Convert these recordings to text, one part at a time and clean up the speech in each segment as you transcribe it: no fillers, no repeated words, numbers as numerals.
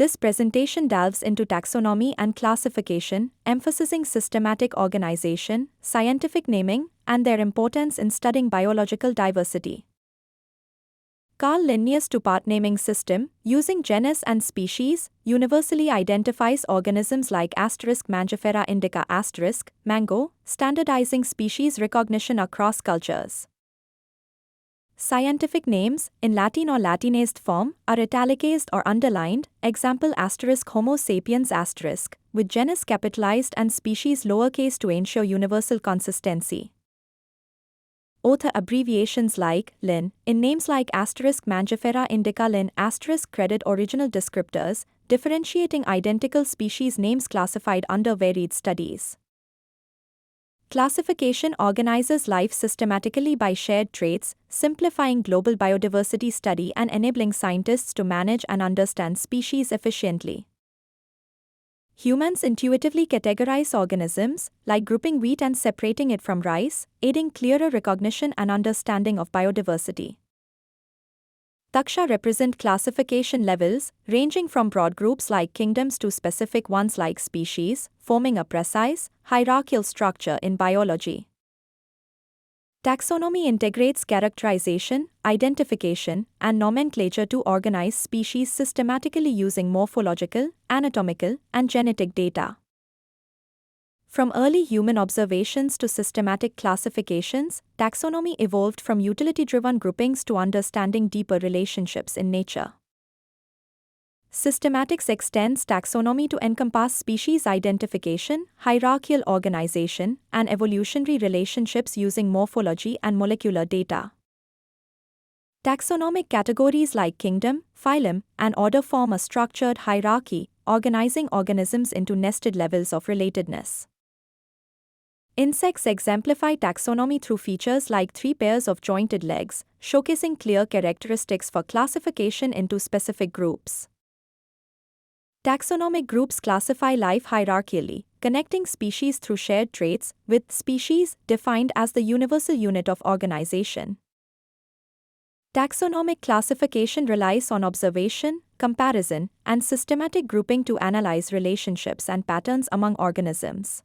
This presentation delves into taxonomy and classification, emphasizing systematic organization, scientific naming, and their importance in studying biological diversity. Carl Linnaeus two-part naming system, using genus and species, universally identifies organisms like Mangifera indica mango, standardizing species recognition across cultures. Scientific names, in Latin or Latinized form, are italicized or underlined, example Homo sapiens with genus capitalized and species lowercase to ensure universal consistency. Author abbreviations like LIN, in names like Mangifera indica LIN credit original descriptors, differentiating identical species names classified under varied studies. Classification organizes life systematically by shared traits, simplifying global biodiversity study and enabling scientists to manage and understand species efficiently. Humans intuitively categorize organisms, like grouping wheat and separating it from rice, aiding clearer recognition and understanding of biodiversity. Taksha represent classification levels, ranging from broad groups like kingdoms to specific ones like species, forming a precise, hierarchical structure in biology. Taxonomy integrates characterization, identification, and nomenclature to organize species systematically using morphological, anatomical, and genetic data. From early human observations to systematic classifications, taxonomy evolved from utility-driven groupings to understanding deeper relationships in nature. Systematics extends taxonomy to encompass species identification, hierarchical organization, and evolutionary relationships using morphology and molecular data. Taxonomic categories like kingdom, phylum, and order form a structured hierarchy, organizing organisms into nested levels of relatedness. Insects exemplify taxonomy through features like 3 pairs of jointed legs, showcasing clear characteristics for classification into specific groups. Taxonomic groups classify life hierarchically, connecting species through shared traits, with species defined as the universal unit of organization. Taxonomic classification relies on observation, comparison, and systematic grouping to analyze relationships and patterns among organisms.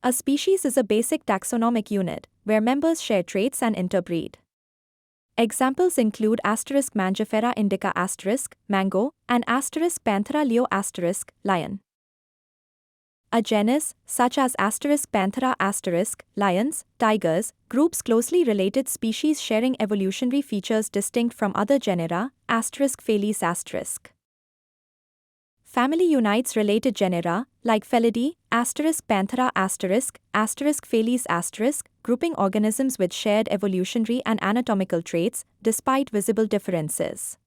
A species is a basic taxonomic unit, where members share traits and interbreed. Examples include Mangifera indica mango, and Panthera leo lion. A genus, such as Panthera lions, tigers, groups closely related species sharing evolutionary features distinct from other genera, Felis Family unites related genera, like Felidae, Panthera Felis grouping organisms with shared evolutionary and anatomical traits, despite visible differences.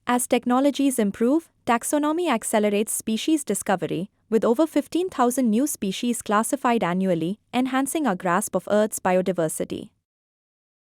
As technologies improve, taxonomy accelerates species discovery, with over 15,000 new species classified annually, enhancing our grasp of Earth's biodiversity.